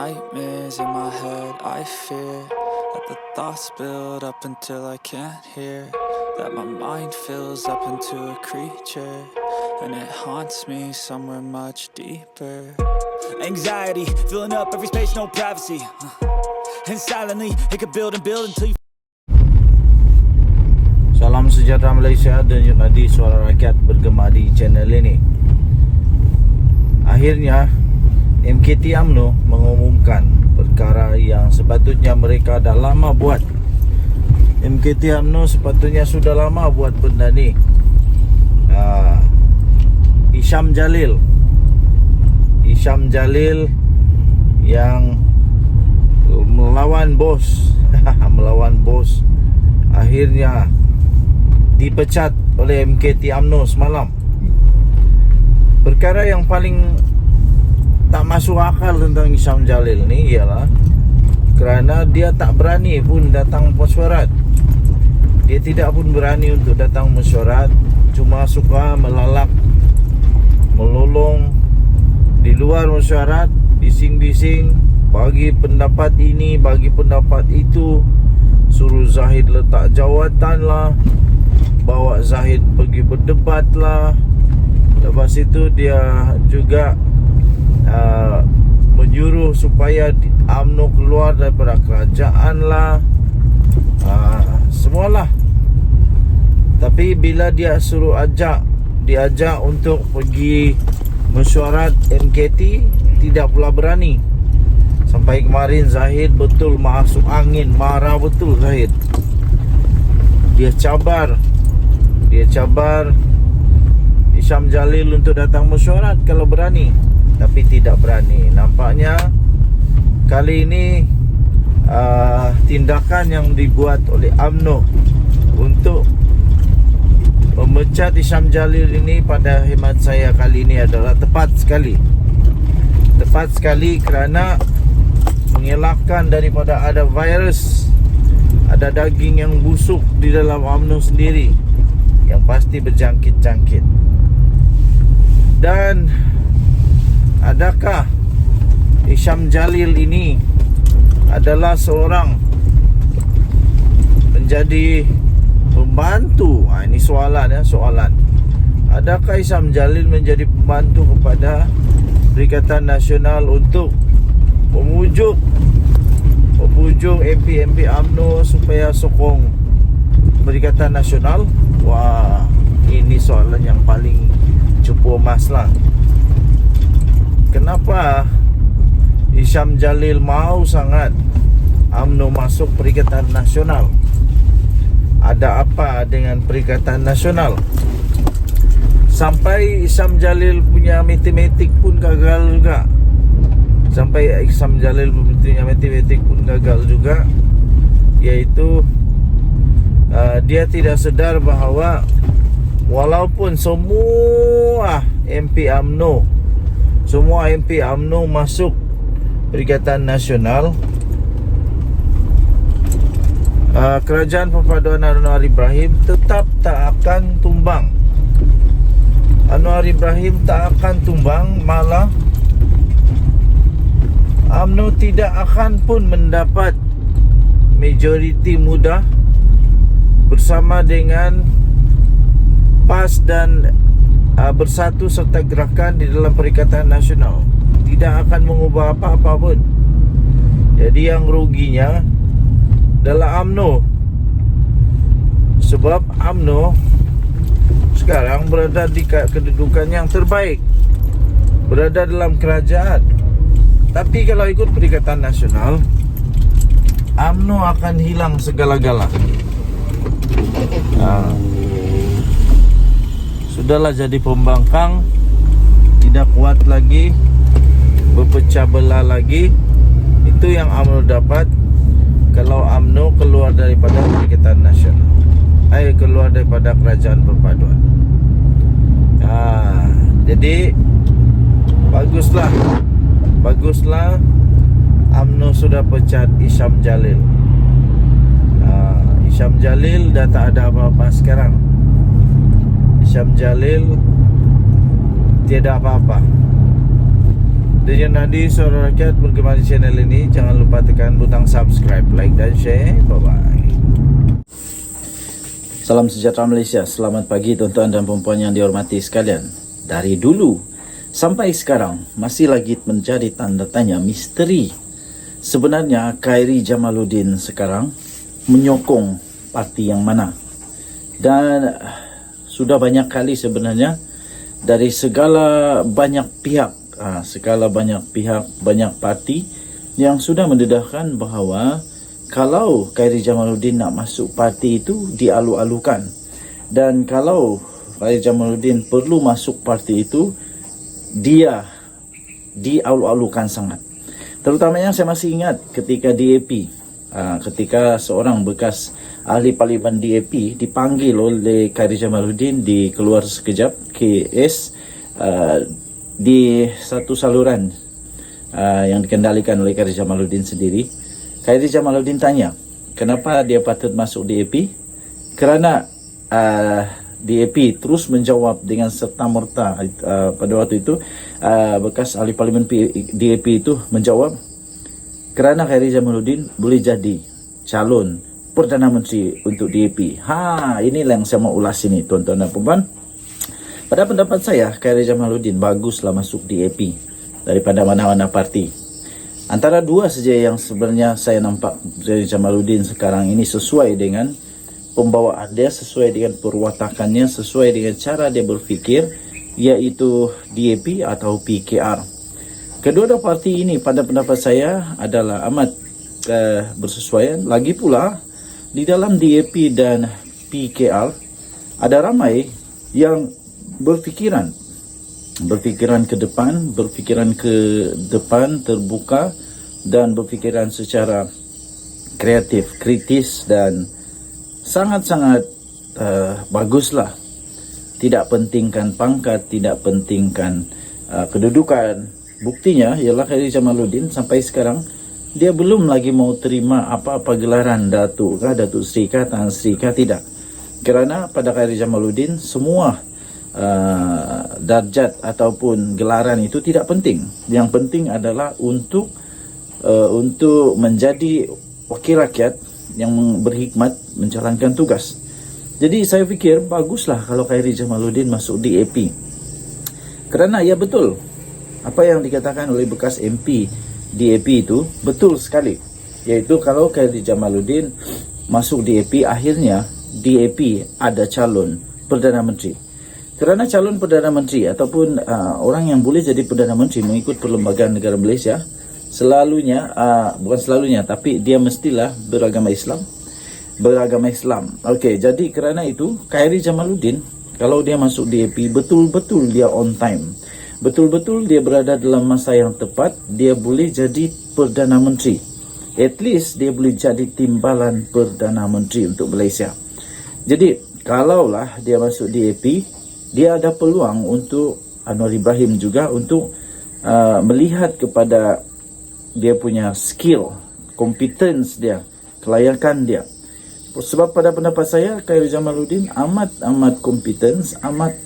nightmares in my head, I fear that the thoughts build up until I can't hear, that my mind fills up into a creature, and it haunts me somewhere much deeper. Anxiety, filling up every space, no privacy, and silently, it could build and build until you... Salam sejahtera Malaysia dan Junadi Suara Rakyat bergema di channel ini. Akhirnya MKT UMNO mengumumkan perkara yang sepatutnya mereka dah lama buat. MKT UMNO sepatutnya sudah lama buat benda ni. Isham Jalil yang melawan bos melawan bos akhirnya dipecat oleh MKT UMNO semalam. Perkara yang paling tak masuk akal tentang Isham Jalil ni ialah kerana dia tak berani pun datang mesyuarat. Dia tidak pun berani untuk datang mesyuarat, cuma suka melalak, melolong di luar mesyuarat, bising-bising, bagi pendapat ini, bagi pendapat itu, suruh Zahid letak jawatan lah, bawa Zahid pergi berdebat lah. Lepas itu dia juga menyuruh supaya UMNO keluar daripada kerajaan lah, semualah. Tapi bila dia suruh diajak untuk pergi mesyuarat MKT, tidak pula berani. Sampai kemarin Zahid betul masuk angin, marah betul Zahid. Dia cabar Isham Jalil untuk datang mesyuarat kalau berani, tapi tidak berani. Nampaknya kali ini tindakan yang dibuat oleh UMNO untuk memecat Isham Jalil ini, pada hemat saya kali ini adalah tepat sekali. Tepat sekali kerana mengelakkan daripada ada virus, ada daging yang busuk di dalam UMNO sendiri yang pasti berjangkit-jangkit. Dan adakah Isham Jalil ini adalah seorang menjadi pembantu? Ini soalan. Adakah Isham Jalil menjadi pembantu kepada Perikatan Nasional untuk memujuk MP UMNO supaya sokong Perikatan Nasional? Wah, ini soalan yang paling cupu emas lah. Kenapa Isham Jalil mau sangat UMNO masuk Perikatan Nasional? Ada apa dengan Perikatan Nasional? Sampai Isham Jalil punya matematik pun gagal juga. Iaitu dia tidak sedar bahawa walaupun semua MP UMNO masuk Perikatan Nasional, Kerajaan Perpaduan Anwar Ibrahim tetap tak akan tumbang. Anwar Ibrahim tak akan tumbang, malah UMNO tidak akan pun mendapat majoriti mudah bersama dengan PAS dan Bersatu serta Gerakan di dalam Perikatan Nasional. Tidak akan mengubah apa-apa pun. Jadi yang ruginya adalah UMNO, sebab UMNO sekarang berada di kedudukan yang terbaik, berada dalam kerajaan. Tapi kalau ikut Perikatan Nasional, UMNO akan hilang segala-gala. Sudahlah jadi pembangkang, tidak kuat lagi, berpecah belah lagi. Itu yang UMNO dapat kalau UMNO keluar daripada Perikatan Nasional, keluar daripada Kerajaan Perpaduan. Jadi baguslah UMNO sudah pecat Isham Jalil. Isham Jalil dah tak ada apa-apa sekarang. Isham Jalil tiada apa-apa. Dejan Nadi, Suara Rakyat bergema di channel ini. Jangan lupa tekan butang subscribe, like dan share. Bye-bye. Salam sejahtera Malaysia. Selamat pagi tuan-tuan dan puan-puan yang dihormati sekalian. Dari dulu sampai sekarang masih lagi menjadi tanda tanya misteri. Sebenarnya Khairi Jamaluddin sekarang menyokong parti yang mana? Dan sudah banyak kali sebenarnya dari segala banyak pihak, banyak parti yang sudah mendedahkan bahawa kalau Khairi Jamaluddin nak masuk parti itu dialu-alukan, dan kalau Khairi Jamaluddin perlu masuk parti itu dia dialu-alukan sangat. Terutamanya saya masih ingat ketika DAP, ketika seorang bekas ahli parlimen DAP dipanggil oleh Khairi Jamaluddin di keluar sekejap KS di satu saluran yang dikendalikan oleh Khairi Jamaluddin sendiri. Khairi Jamaluddin tanya, kenapa dia patut masuk DAP? Kerana DAP terus menjawab dengan serta-merta. Pada waktu itu bekas ahli parlimen DAP itu menjawab, kerana Khairi Jamaluddin boleh jadi calon Perdana Menteri untuk DAP. Inilah yang saya mau ulas ini tuan-tuan dan puan. Pada pendapat saya, Khairi Jamaluddin baguslah masuk DAP daripada mana-mana parti. Antara dua saja yang sebenarnya saya nampak Khairi Jamaluddin sekarang ini sesuai dengan pembawaan dia, sesuai dengan perwatakannya, sesuai dengan cara dia berfikir, iaitu DAP atau PKR. Kedua-dua parti ini pada pendapat saya adalah amat bersesuaian. Lagi pula di dalam DAP dan PKR ada ramai yang berfikiran ke depan, terbuka, dan berfikiran secara kreatif, kritis, dan sangat-sangat baguslah. Tidak pentingkan pangkat, tidak pentingkan kedudukan. Buktinya ialah Khairi Jamaluddin sampai sekarang dia belum lagi mau terima apa-apa gelaran Datuk Sri kah, Tan Sri kah, tidak. Kerana pada Khairi Jamaluddin semua darjat ataupun gelaran itu tidak penting. Yang penting adalah untuk menjadi wakil rakyat yang berhikmat menjalankan tugas. Jadi saya fikir baguslah kalau Khairi Jamaluddin masuk DAP. Kerana ya betul apa yang dikatakan oleh bekas MP DAP itu betul sekali. Iaitu kalau Khairi Jamaluddin masuk DAP, akhirnya DAP ada calon Perdana Menteri. Kerana calon Perdana Menteri ataupun orang yang boleh jadi Perdana Menteri mengikut Perlembagaan Negara Malaysia, bukan selalunya, tapi dia mestilah beragama Islam. Okey, jadi kerana itu Khairi Jamaluddin kalau dia masuk DAP, betul-betul dia on time. Betul-betul dia berada dalam masa yang tepat, dia boleh jadi Perdana Menteri. At least dia boleh jadi timbalan Perdana Menteri untuk Malaysia. Jadi kalaulah dia masuk DAP, dia ada peluang untuk Anwar Ibrahim juga untuk melihat kepada dia punya skill, competence dia, kelayakan dia. Sebab pada pendapat saya Khairi Jamaluddin amat competence, amat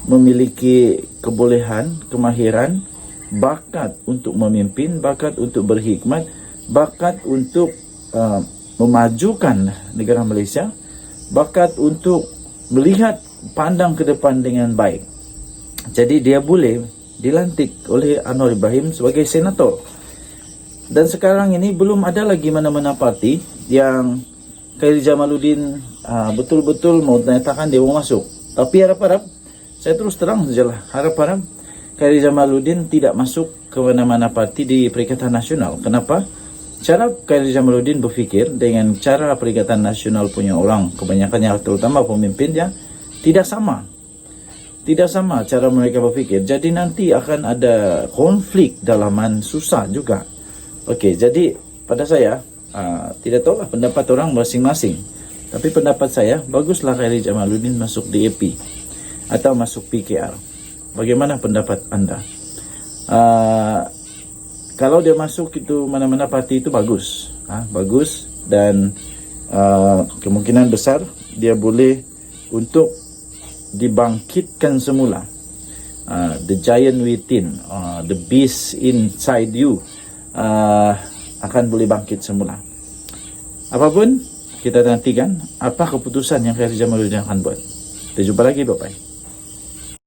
memiliki kebolehan, kemahiran, bakat untuk memimpin, bakat untuk berhikmat, bakat untuk memajukan negara Malaysia, bakat untuk melihat pandang ke depan dengan baik. Jadi dia boleh dilantik oleh Anwar Ibrahim sebagai senator. Dan sekarang ini belum ada lagi mana-mana parti yang Khairi Jamaluddin betul-betul mau nyatakan dia mau masuk. Tapi harap-harap, saya terus terang sajalah, harap-harap Khairi Jamaluddin tidak masuk ke mana-mana parti di Perikatan Nasional. Kenapa? Cara Khairi Jamaluddin berfikir dengan cara Perikatan Nasional punya orang, kebanyakannya terutama pemimpinnya, tidak sama cara mereka berfikir. Jadi nanti akan ada konflik dalaman, susah juga. Okey, jadi pada saya tidak tahulah pendapat orang masing-masing, tapi pendapat saya baguslah Khairi Jamaluddin masuk DAP atau masuk PKR. Bagaimana pendapat anda? Kalau dia masuk itu mana-mana parti itu bagus, bagus, dan kemungkinan besar dia boleh untuk dibangkitkan semula the giant within, the beast inside you akan boleh bangkit semula. Apapun, kita nantikan apa keputusan yang Khairi Jamaluddin akan buat. Kita jumpa lagi, bye-bye.